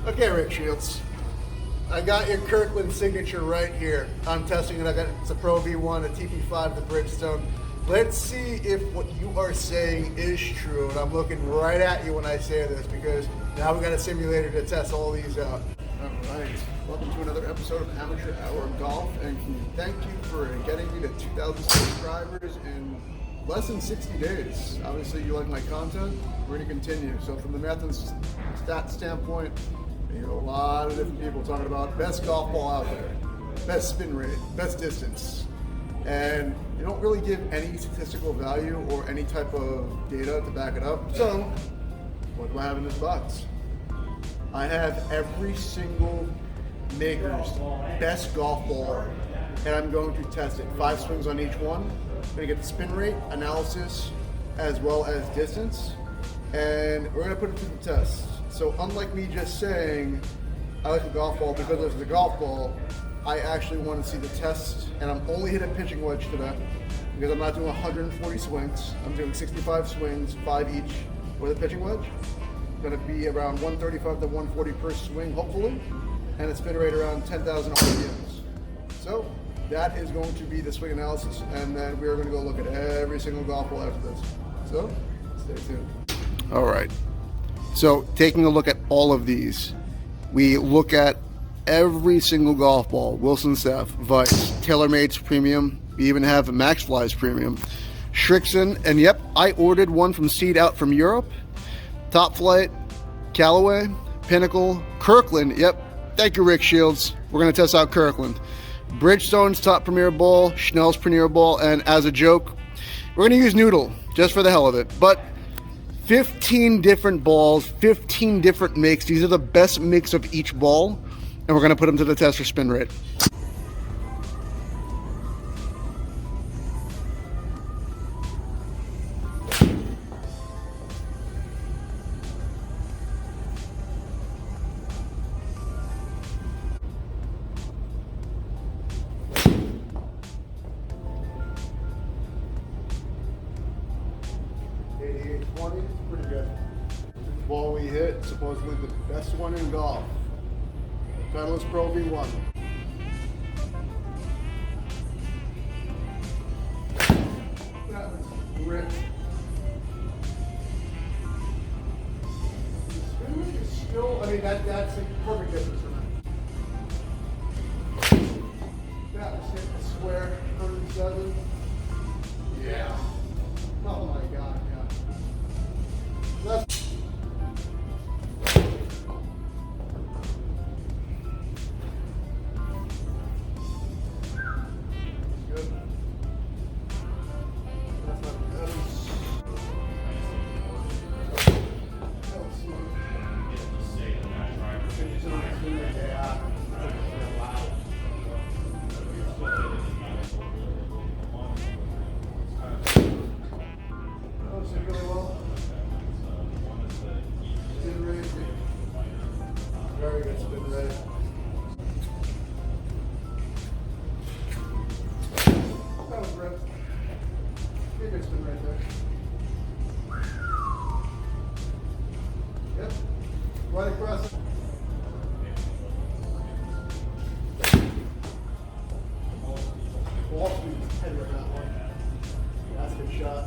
Okay, Rick Shiels. I got your Kirkland signature right here. I'm testing it. It's a Pro V1, a TP5, the Bridgestone. Let's see if what you are saying is true. And I'm looking right at you when I say this because now we got a simulator to test all these out. All right. Welcome to another episode of Amateur Hour Golf. And thank you for getting me to 2,000 subscribers in less than 60 days. Obviously, you like my content. We're going to continue. So from the math and stats standpoint, you know, a lot of different people talking about best golf ball out there, best spin rate, best distance. And you don't really give any statistical value or any type of data to back it up. So what do I have in this box? I have every single maker's best golf ball, and I'm going to test it. 5 swings on each one. I'm going to get the spin rate analysis as well as distance, and we're going to put it to the test. So unlike me just saying I like the golf ball because it's the golf ball, I actually want to see the test, and I'm only hitting pitching wedge today because I'm not doing 140 swings. I'm doing 65 swings, 5 each with a pitching wedge. Going to be around 135 to 140 per swing, hopefully, and a spin rate around 10,000 RPMs. So that is going to be the swing analysis, and then we are going to go look at every single golf ball after this. So stay tuned. All right. So taking a look at all of these, we look at every single golf ball, Wilson Staff, Vice, TaylorMade's Premium, we even have Maxfli's Premium, Srixon, and yep, I ordered one from seed out from Europe, Topflite, Callaway, Pinnacle, Kirkland, yep, thank you Rick Shiels, we're going to test out Kirkland, Bridgestone's Top Premier Ball, Snell's Premier Ball, and as a joke, we're going to use Noodle, just for the hell of it, but 15 different balls, 15 different makes. These are the best makes of each ball, and we're going to put them to the test for spin rate. Pretty good. The ball we hit, supposedly the best one in golf. Titleist Pro V1. That was ripped. The spin rate is still, I mean, that's a perfect difference for me. That was hit the square, 107. Yeah. Oh my God, yeah. That's good. That's not good. Yeah. Really well. Spin rate. Very good spin rate. That was ripped. Pretty good spin rate there. Yep. Right across. Ball speed is heavy on that one. That's a good shot.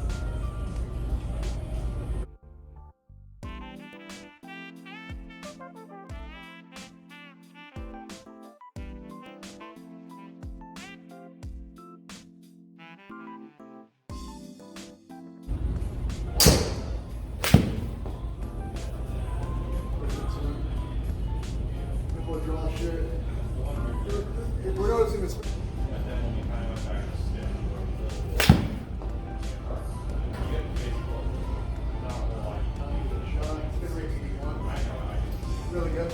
Draw shit. We're noticing this. Really good.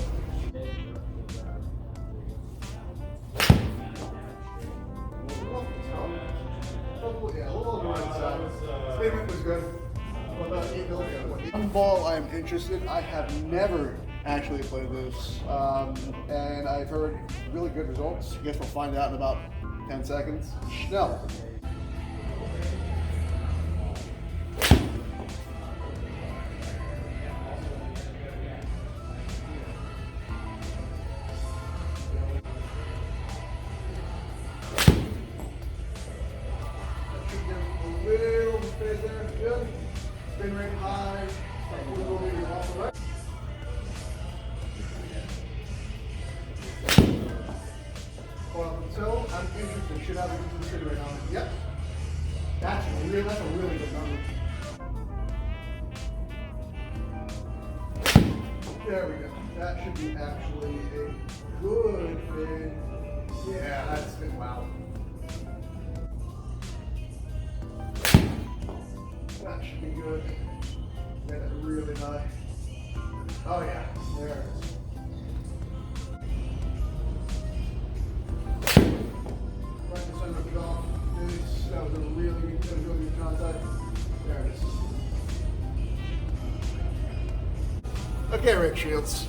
Yeah, a little on the right side. Statement was good. One ball I'm interested. I have never actually played this, and I've heard really good results. I guess we'll find out in about 10 seconds. Snell. It should have a spin rate on it. Yep. That's a really good number. There we go. That should be actually a good fade. Yeah, that's good. Wow. That should be good. Get it really high. Oh yeah, there it is. Right in center of the golf. That was a really good contact. There it is. Okay, Rick Shiels.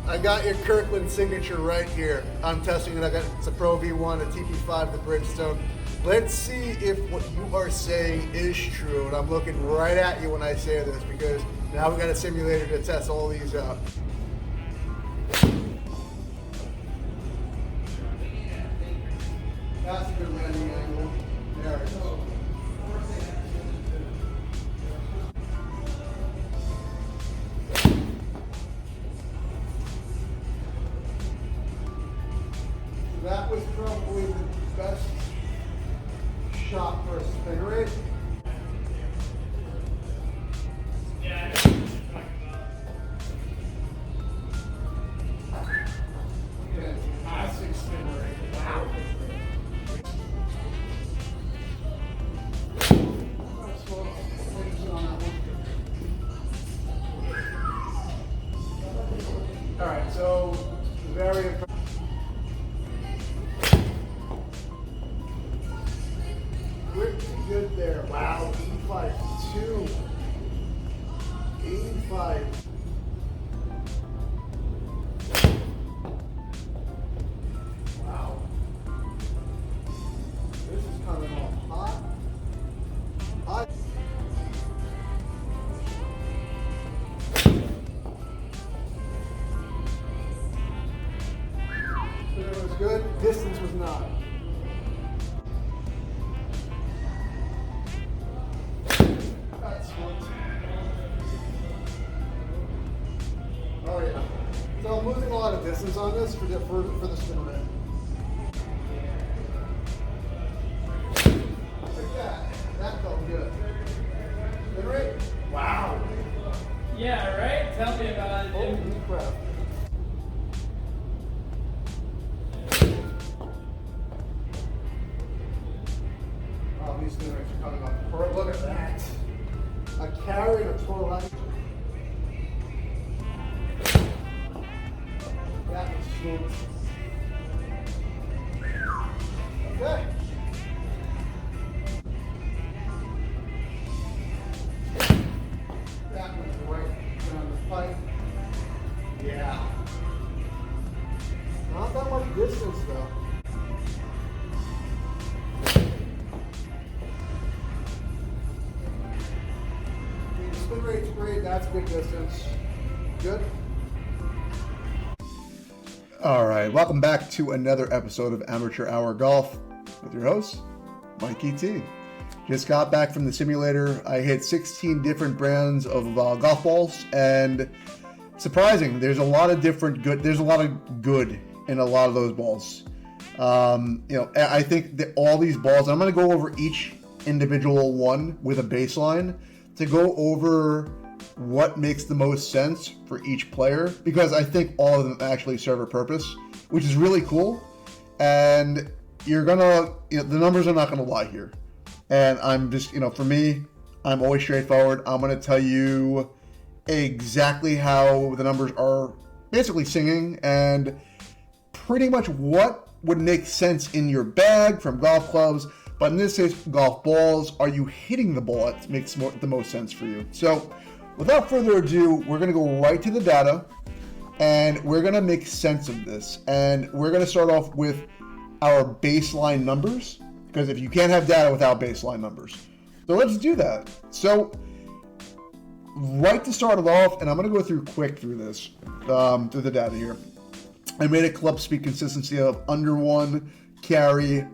I got your Kirkland signature right here. I'm testing it. It's a Pro V1, a TP5, the Bridgestone. Let's see if what you are saying is true. And I'm looking right at you when I say this because now we've got a simulator to test all these out. That's a good landing angle. There it goes. That was probably the best shot for a spin rate. Fantastic spin rate. Wow. All right, so very impressive. Pretty good there. Wow, 85-2. 85. Wow. This is coming off hot. Hot. It was good. Distance was not. Oh yeah. So I'm losing a lot of distance on this for the spin rate. Like that. That felt good. Spin rate? Wow. Yeah, right? Tell me about it. Holy crap. Oh, these spin rates are coming up. Look at that. A carry and a total height. That was smooth. Okay. That was right down the pipe. Yeah. Not that much distance though. The spin rate's great. That's good distance. Good. All right, welcome back to another episode of Amateur Hour Golf with your host, Mike E.T. Just got back from the simulator. I hit 16 different brands of golf balls, and surprising, there's a lot of good in a lot of those balls. I think that all these balls, I'm going to go over each individual one with a baseline to go over what makes the most sense for each player, because I think all of them actually serve a purpose, which is really cool. And you're gonna, the numbers are not gonna lie here. And I'm just, for me, I'm always straightforward. I'm gonna tell you exactly how the numbers are basically singing and pretty much what would make sense in your bag from golf clubs. But in this case, golf balls, are you hitting the ball that makes the most sense for you? So without further ado, we're going to go right to the data, and we're going to make sense of this. And we're going to start off with our baseline numbers, because if you can't have data without baseline numbers. So let's do that. So right to start it off, and I'm going to go through this, through the data here. I made a club speed consistency of under 1, carry, a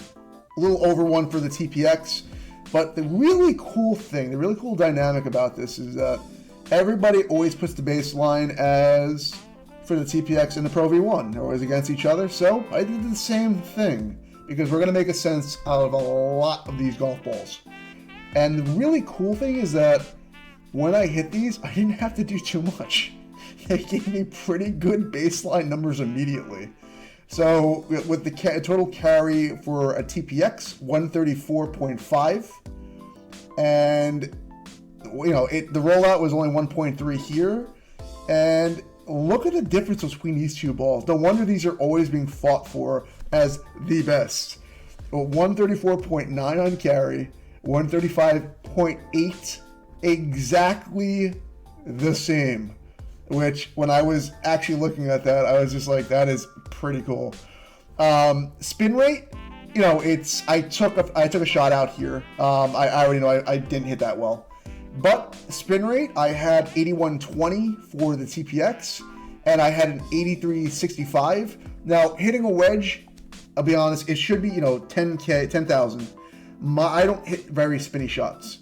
little over 1 for the TPX. But the really cool thing, the really cool dynamic about this is that everybody always puts the baseline as for the TPX and the Pro V1. They're always against each other. So I did the same thing because we're going to make a sense out of a lot of these golf balls. And the really cool thing is that when I hit these, I didn't have to do too much. They gave me pretty good baseline numbers immediately. So with the total carry for a TPX, 134.5, and the rollout was only 1.3 here, and look at the difference between these two balls. No wonder these are always being fought for as the best. 134.9 on carry, 135.8, exactly the same. Which, when I was actually looking at that, I was just like, that is pretty cool. Spin rate, I took a shot out here. I already know I didn't hit that well. But spin rate, I had 8120 for the TPX, and I had an 8365. Now, hitting a wedge, I'll be honest, it should be, 10,000. I don't hit very spinny shots.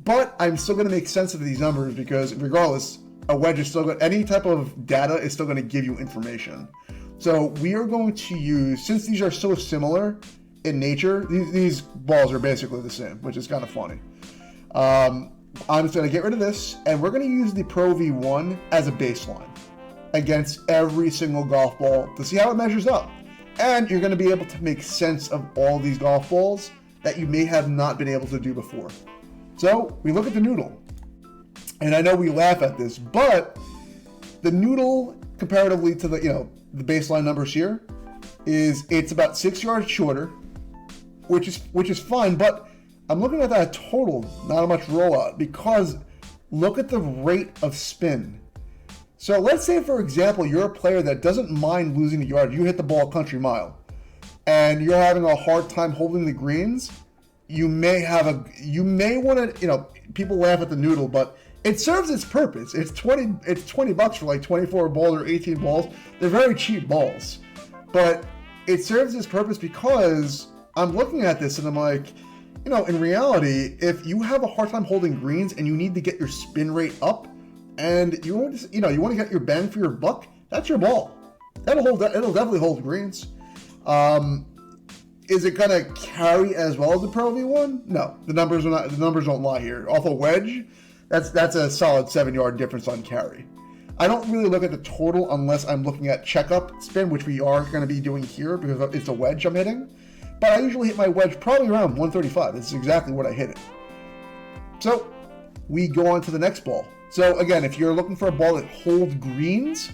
But I'm still going to make sense of these numbers because regardless, a wedge is still going, any type of data is still going to give you information. So we are going to use, since these are so similar in nature, these balls are basically the same, which is kind of funny. I'm just going to get rid of this, and we're going to use the Pro V1 as a baseline against every single golf ball to see how it measures up. And you're going to be able to make sense of all these golf balls that you may have not been able to do before. So we look at the Noodle. And I know we laugh at this, but the Noodle, comparatively to the baseline numbers here, it's about 6 yards shorter, which is fine. But I'm looking at that total, not a much rollout, because look at the rate of spin. So let's say, for example, you're a player that doesn't mind losing the yard. You hit the ball a country mile, and you're having a hard time holding the greens. You may want to, people laugh at the Noodle, but it serves its purpose. It's $20 for like 24 balls or 18 balls. They're very cheap balls, but it serves its purpose because I'm looking at this and I'm like, in reality, if you have a hard time holding greens and you need to get your spin rate up, and you want to get your bang for your buck, that's your ball. It'll definitely hold greens. Is it gonna carry as well as the Pro V1? No, the numbers don't lie here. Off a wedge, that's a solid 7-yard difference on carry. I don't really look at the total unless I'm looking at checkup spin, which we are going to be doing here because it's a wedge I'm hitting. But I usually hit my wedge probably around 135. This is exactly what I hit it. So we go on to the next ball. So again, if you're looking for a ball that holds greens,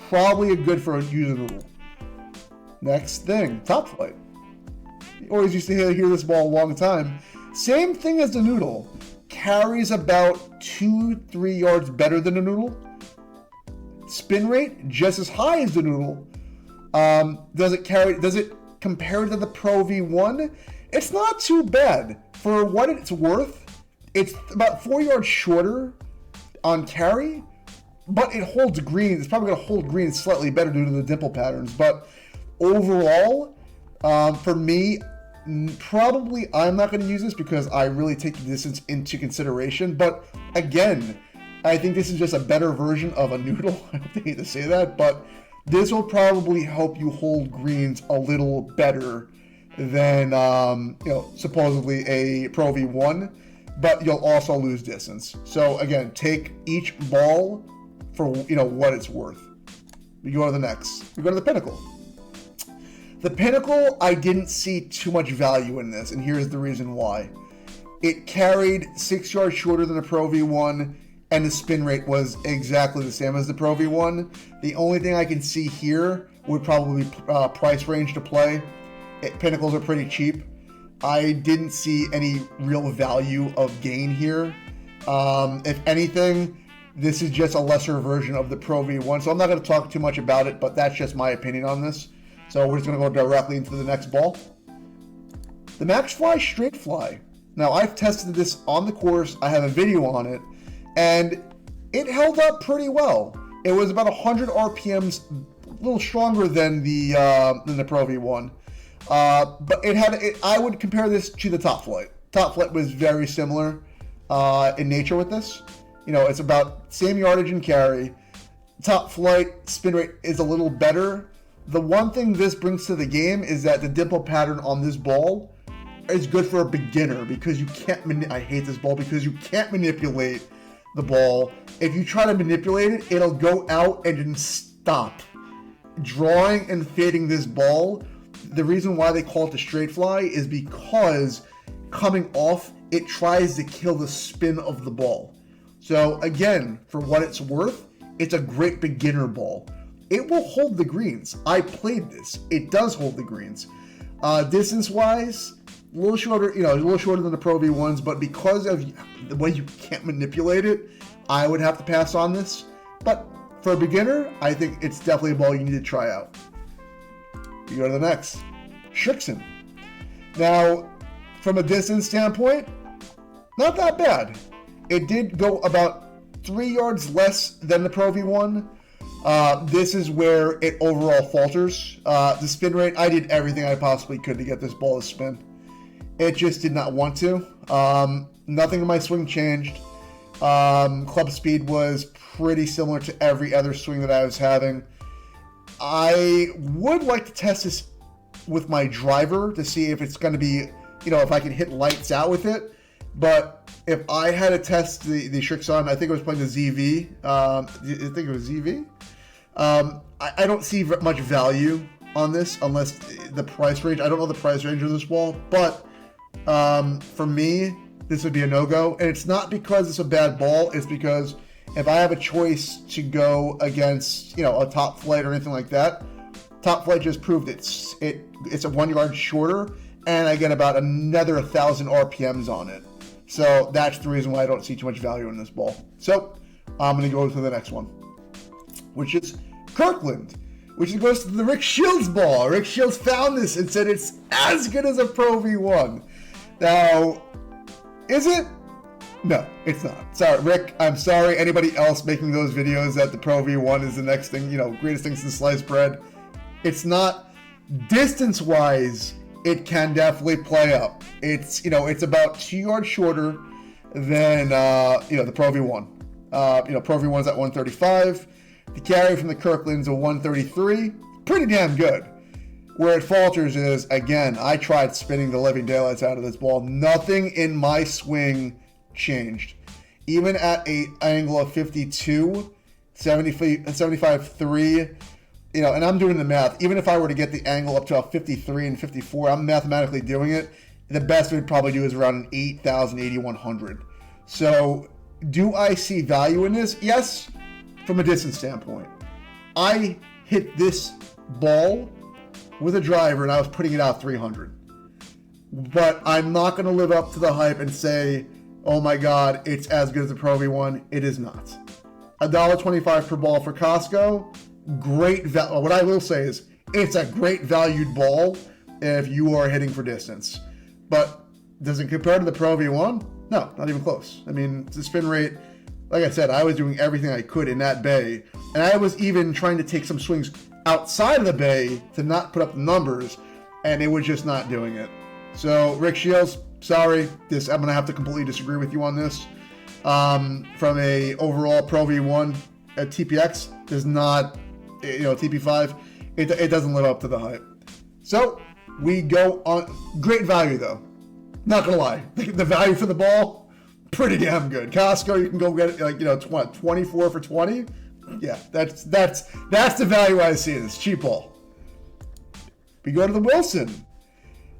probably a good for a user Noodle. Next thing, topflite. You always used to hear this ball a long time. Same thing as the Noodle. Carries about 2-3 yards better than the Noodle. Spin rate just as high as the Noodle. Does it compare to the Pro V1? It's not too bad for what it's worth. It's about 4 yards shorter on carry, but it holds greens. It's probably going to hold greens slightly better due to the dimple patterns. But overall, for me, probably I'm not going to use this because I really take the distance into consideration. But again, I think this is just a better version of a Noodle. I don't need to say that, but this will probably help you hold greens a little better than supposedly a Pro V1, but you'll also lose distance. So again, take each ball for what it's worth. We go to the next. We go to the Pinnacle. The Pinnacle, I didn't see too much value in this, and here's the reason why. It carried 6 yards shorter than the Pro V1, and the spin rate was exactly the same as the Pro V1. The only thing I can see here would probably be price range to play. Pinnacles are pretty cheap. I didn't see any real value of gain here. If anything, this is just a lesser version of the Pro V1, so I'm not going to talk too much about it, but that's just my opinion on this. So we're just going to go directly into the next ball. The Maxfli Straight Fly. Now, I've tested this on the course. I have a video on it, and it held up pretty well. It was about 100 RPMs, a little stronger than the Pro V1. But I would compare this to the topflite. Topflite was very similar in nature with this. It's about same yardage and carry. Topflite spin rate is a little better. The one thing this brings to the game is that the dimple pattern on this ball is good for a beginner because you can't, I hate this ball because you can't manipulate the ball. If you try to manipulate it, it'll go out and then stop. Drawing and fading this ball, the reason why they call it the straight fly is because coming off, it tries to kill the spin of the ball. So again, for what it's worth, it's a great beginner ball. It will hold the greens. I played this. It does hold the greens. Distance-wise, a little shorter, a little shorter than the Pro V1s, but because of the way you can't manipulate it, I would have to pass on this. But for a beginner, I think it's definitely a ball you need to try out. You go to the next. Srixon. Now, from a distance standpoint, not that bad. It did go about 3 yards less than the Pro V1. This is where it overall falters. The spin rate, I did everything I possibly could to get this ball to spin. It just did not want to. Nothing in my swing changed. Club speed was pretty similar to every other swing that I was having. I would like to test this with my driver to see if it's going to be, if I can hit lights out with it. But if I had to test the Srixon, I think I was playing the ZV. I think it was ZV. I don't see much value on this unless the price range. I don't know the price range of this ball, but for me, this would be a no-go. And it's not because it's a bad ball. It's because if I have a choice to go against, a top flight or anything like that, top flight just proved it's a 1 yard shorter, and I get about another 1,000 RPMs on it. So that's the reason why I don't see too much value in this ball. So I'm going to go to the next one, which is Kirkland, which goes to the Rick Shiels ball. Rick Shiels found this and said it's as good as a Pro V1. Now, is it? No, it's not. Sorry, Rick, I'm sorry. Anybody else making those videos that the Pro V1 is the next thing, greatest thing since sliced bread. It's not. Distance-wise, it can definitely play up. It's, it's about 2 yards shorter than, the Pro V1. Pro V1's at 135. The carry from the Kirkland's a 133. Pretty damn good. Where it falters is, again, I tried spinning the living daylights out of this ball. Nothing in my swing changed. Even at an angle of 52, 75.3, and I'm doing the math. Even if I were to get the angle up to a 53 and 54, I'm mathematically doing it. The best we'd probably do is around an 8,000, 8,100. So, do I see value in this? Yes, from a distance standpoint. I hit this ball with a driver and I was putting it out 300. But I'm not going to live up to the hype and say, oh my God, it's as good as the Pro V1. It is not. $1.25 per ball for Costco. Great value. What I will say is it's a great valued ball if you are hitting for distance. But does it compare to the Pro V1? No, not even close. I mean, the spin rate, like I said, I was doing everything I could in that bay. And I was even trying to take some swings outside of the bay to not put up the numbers, and it was just not doing it. So, Rick Shiels, sorry. I'm going to have to completely disagree with you on this. From a overall Pro V1, TPX does not, TP5, it doesn't live up to the hype. So, we go on. Great value, though. Not going to lie. The value for the ball, pretty damn good. Costco, you can go get it, 24 for 20. Yeah, that's the value I see in this cheap ball. We go to the Wilson.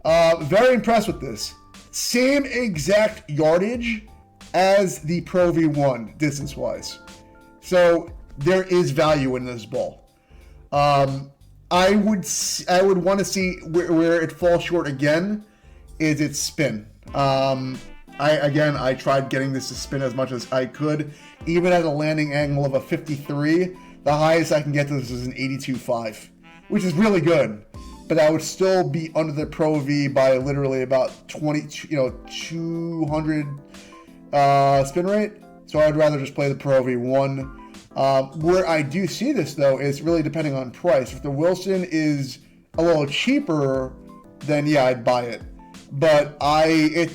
Very impressed with this. Same exact yardage as the Pro V1 distance-wise. So there is value in this ball. I would want to see where it falls short again is its spin. I tried getting this to spin as much as I could. Even at a landing angle of a 53, the highest I can get to this is an 82.5, which is really good. But I would still be under the Pro V by literally about 200 spin rate. So I'd rather just play the Pro V1. Where I do see this, though, is really depending on price. If the Wilson is a little cheaper, then yeah, I'd buy it. But it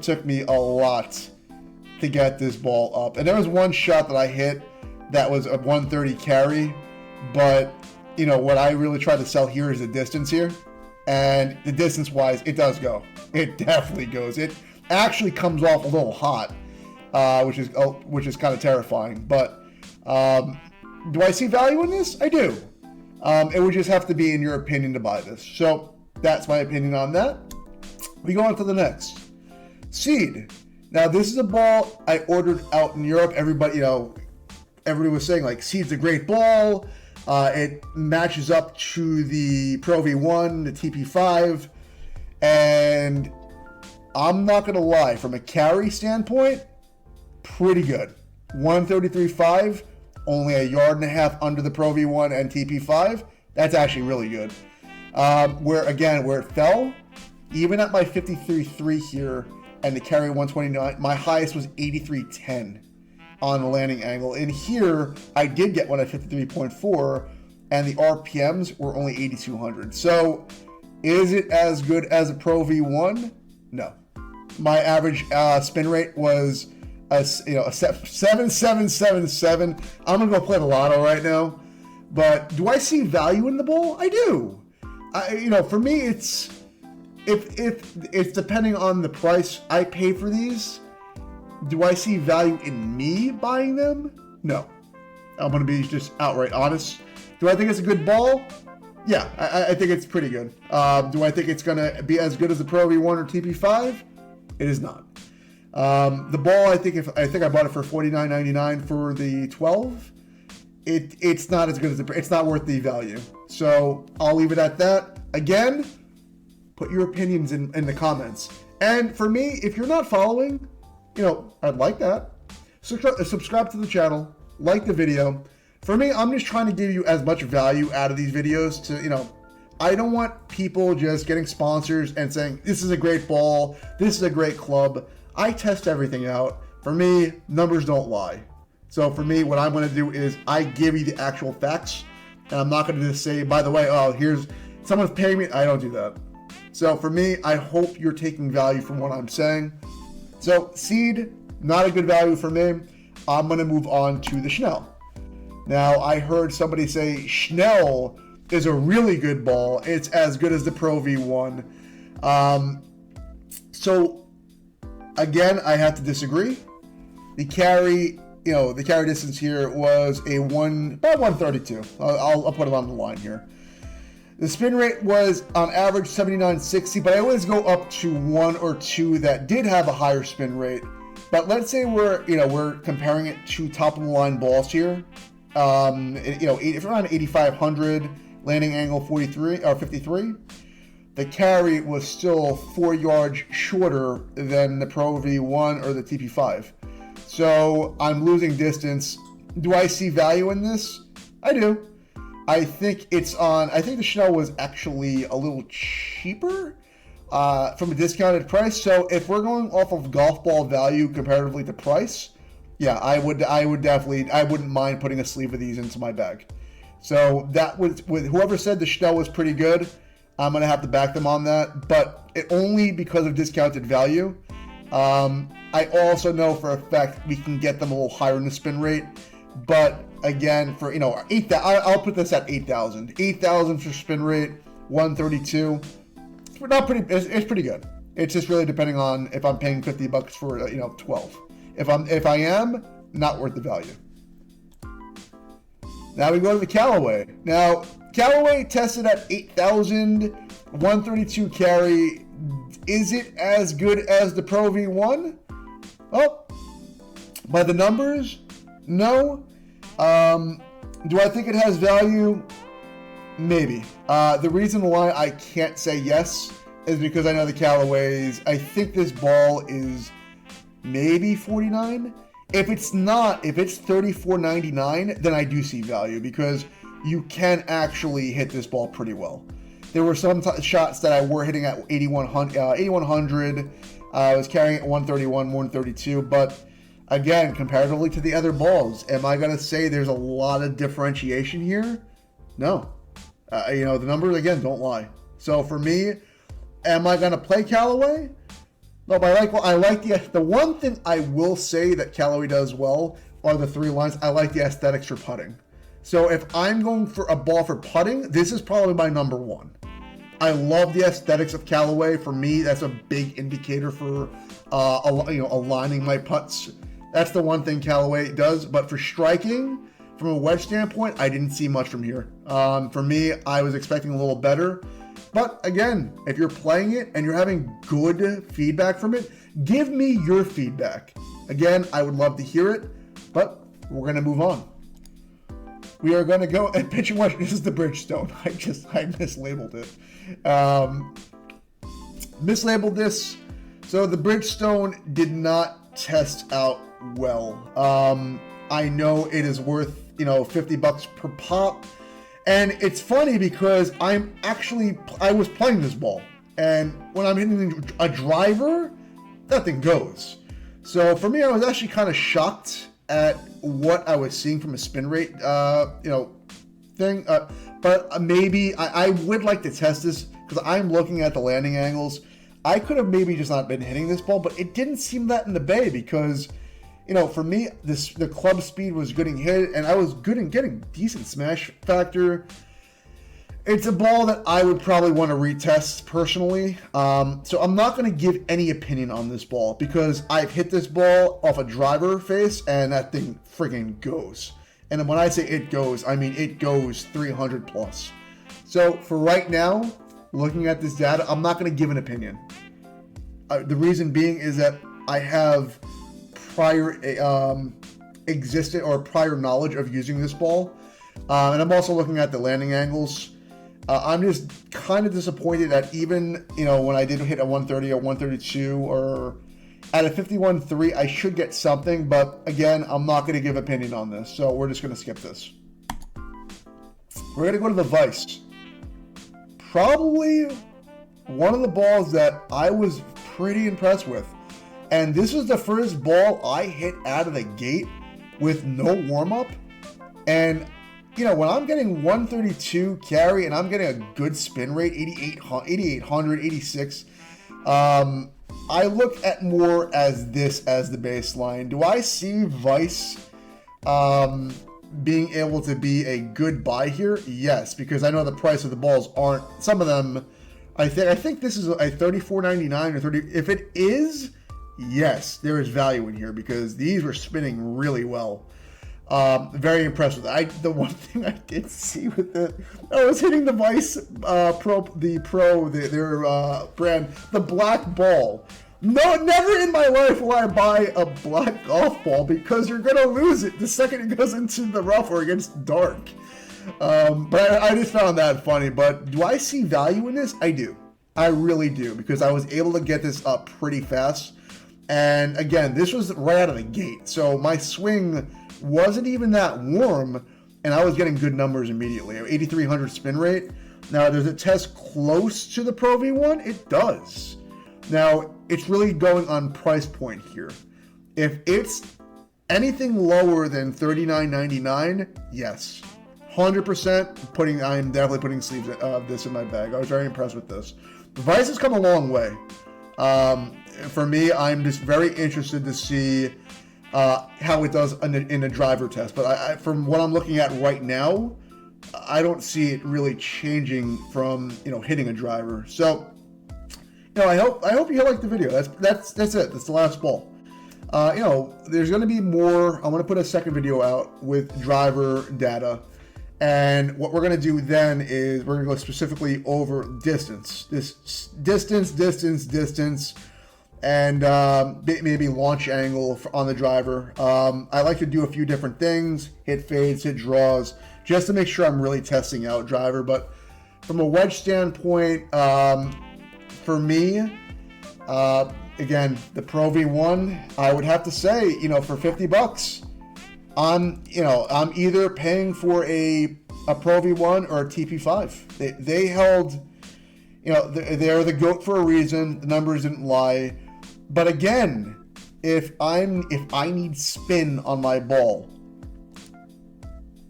took me a lot to get this ball up. And there was one shot that I hit that was a 130 carry, but what I really try to sell here is the distance here. And the distance-wise, it does go. It definitely goes. It actually comes off a little hot, which is kind of terrifying. But do I see value in this? I do. It would just have to be in your opinion to buy this. So that's my opinion on that. We go on to the next. Seed. Now, this is a ball I ordered out in Europe. Everybody was saying, like, Seed's a great ball. It matches up to the Pro V1, the TP5. And I'm not going to lie, from a carry standpoint, pretty good. 133.5, only a yard and a half under the Pro V1 and TP5. That's actually really good. Where it fell, even at my 53.3 here and the carry 129, my highest was 83.10 on the landing angle. And here, I did get one at 53.4, and the RPMs were only 8,200. So, is it as good as a Pro V1? No. My average spin rate was a 7.777. I'm gonna go play the lotto right now. But do I see value in the ball? I do. For me, it's if depending on the price I pay for these. Do I see value in me buying them? No. I'm going to be just outright honest. Do I think it's a good ball? Yeah, I think it's pretty good. Do I think it's going to be as good as the Pro V1 or TP5? It is not. The ball, I think I bought it for $49.99 for the 12. It's not as good as it's not worth the value. So I'll leave it at that. Again, put your opinions in the comments. And for me, if you're not following, I'd like that. Subscribe to the channel, like the video. For me, I'm just trying to give you as much value out of these videos I don't want people just getting sponsors and saying, this is a great ball, this is a great club. I test everything out. For me, numbers don't lie. So for me, what I'm going to do is I give you the actual facts. And I'm not going to just say, by the way, here's someone's paying me. I don't do that. So for me, I hope you're taking value from what I'm saying. So Seed, not a good value for me. I'm going to move on to the Snell. Now, I heard somebody say Snell is a really good ball. It's as good as the Pro V1. So, again, I have to disagree. The carry distance here was about 132. I'll put it on the line here. The spin rate was on average 79.60, but I always go up to one or two that did have a higher spin rate. But let's say we're comparing it to top of the line balls here. If around 8,500, landing angle 43 or 53, the carry was still 4 yards shorter than the Pro V1 or the TP5. So I'm losing distance. Do I see value in this? I do. I think the Snell was actually a little cheaper from a discounted price. So if we're going off of golf ball value comparatively to price, yeah, I wouldn't mind putting a sleeve of these into my bag. So that was, with whoever said the Snell was pretty good, I'm going to have to back them on that, but only because of discounted value. I also know for a fact we can get them a little higher in the spin rate, but again, for, I'll put this at 8,000. 8,000 for spin rate, 132. It's pretty good. It's just really depending on if I'm paying $50 for, 12. If I am, not worth the value. Now we go to the Callaway. Now, Callaway tested at 8,000, 132 carry. Is it as good as the Pro V1? Well, by the numbers, no. Do I think it has value? Maybe. The reason why I can't say yes is because I know the Callaways. I think this ball is maybe 49. If it's not, if it's 34.99, then I do see value because you can actually hit this ball pretty well. There were some shots that I were hitting at 8,100. I was carrying at 131, 132, but again, comparatively to the other balls, am I going to say there's a lot of differentiation here? No. The numbers, again, don't lie. So for me, am I going to play Callaway? No, but I like the one thing I will say that Callaway does well are the 3 lines. I like the aesthetics for putting. So if I'm going for a ball for putting, this is probably my number one. I love the aesthetics of Callaway. For me, that's a big indicator for aligning my putts. That's the one thing Callaway does. But for striking, from a wedge standpoint, I didn't see much from here. For me, I was expecting a little better. But again, if you're playing it and you're having good feedback from it, give me your feedback. Again, I would love to hear it, but we're going to move on. We are going to go and pitching wedge. This is the Bridgestone. I mislabeled it. Mislabeled this. So the Bridgestone did not test out well. I know it is worth, $50 per pop. And it's funny because I was playing this ball. And when I'm hitting a driver, that thing goes. So for me, I was actually kind of shocked at what I was seeing from a spin rate, thing. But maybe I would like to test this because I'm looking at the landing angles. I could have maybe just not been hitting this ball, but it didn't seem that in the bay because, for me, the club speed was getting hit and I was good in getting decent smash factor. It's a ball that I would probably want to retest personally. So I'm not going to give any opinion on this ball because I've hit this ball off a driver face and that thing friggin' goes. And when I say it goes, I mean it goes 300 plus. So for right now, looking at this data, I'm not going to give an opinion. The reason being is that I have prior prior knowledge of using this ball. And I'm also looking at the landing angles. I'm just kind of disappointed that even, when I did hit a 130 or 132 or at a 51.3, I should get something. But again, I'm not going to give opinion on this. So we're just going to skip this. We're going to go to the Vice. Probably one of the balls that I was pretty impressed with. And this was the first ball I hit out of the gate with no warm-up. And when I'm getting 132 carry and I'm getting a good spin rate, 8800, 86, I look at more as this as the baseline. Do I see Vice being able to be a good buy here? Yes, because I know the price of the balls aren't. Some of them, I think this is a $34.99 or $30. If it is, yes, there is value in here because these were spinning really well. Very impressed with it. The one thing I did see with it, I was hitting the Vice their brand, the black ball. No, never in my life will I buy a black golf ball because you're gonna lose it the second it goes into the rough or it gets dark. But I just found that funny. But do I see value in this? I do. I really do because I was able to get this up pretty fast. And again, this was right out of the gate, so my swing wasn't even that warm, and I was getting good numbers immediately. 8,300 spin rate. Now, does it test close to the Pro V1? It does. Now, it's really going on price point here. If it's anything lower than $39.99, yes. 100% I'm definitely putting sleeves of this in my bag. I was very impressed with this. The Vice has come a long way. For me, I'm just very interested to see how it does in a driver test. But from what I'm looking at right now, I don't see it really changing from hitting a driver. So I hope you like the video. That's it. That's the last ball. There's going to be more. I'm going to put a second video out with driver data. And what we're going to do then is we're going to go specifically over distance. This distance. And maybe launch angle on the driver. I like to do a few different things, hit fades, hit draws, just to make sure I'm really testing out driver. But from a wedge standpoint, for me, again, the Pro V1, I would have to say, for $50, I'm either paying for a Pro V1 or a TP5. They held, they're the GOAT for a reason. The numbers didn't lie. But again, if I need spin on my ball,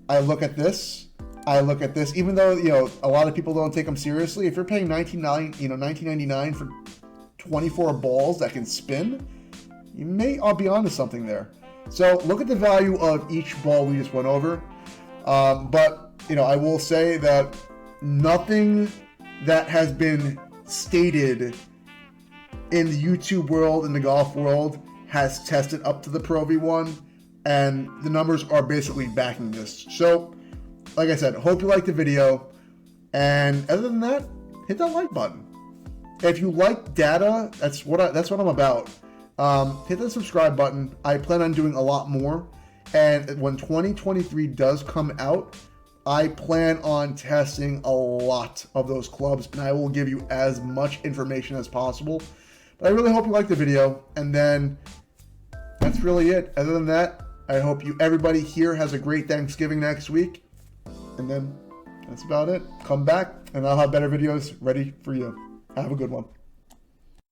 I look at this. Even though a lot of people don't take them seriously, if you're paying $19.99 for 24 balls that can spin, you may be onto something there. So look at the value of each ball we just went over. But, I will say that nothing that has been stated in the YouTube world, in the golf world, has tested up to the Pro V1, and the numbers are basically backing this. So, like I said, hope you liked the video, and other than that, hit that like button. If you like data, that's what I'm about. Hit the subscribe button. I plan on doing a lot more, and when 2023 does come out, I plan on testing a lot of those clubs, and I will give you as much information as possible. But I really hope you liked the video, and then that's really it. Other than that, I hope everybody here has a great Thanksgiving next week, and then that's about it. Come back, and I'll have better videos ready for you. Have a good one.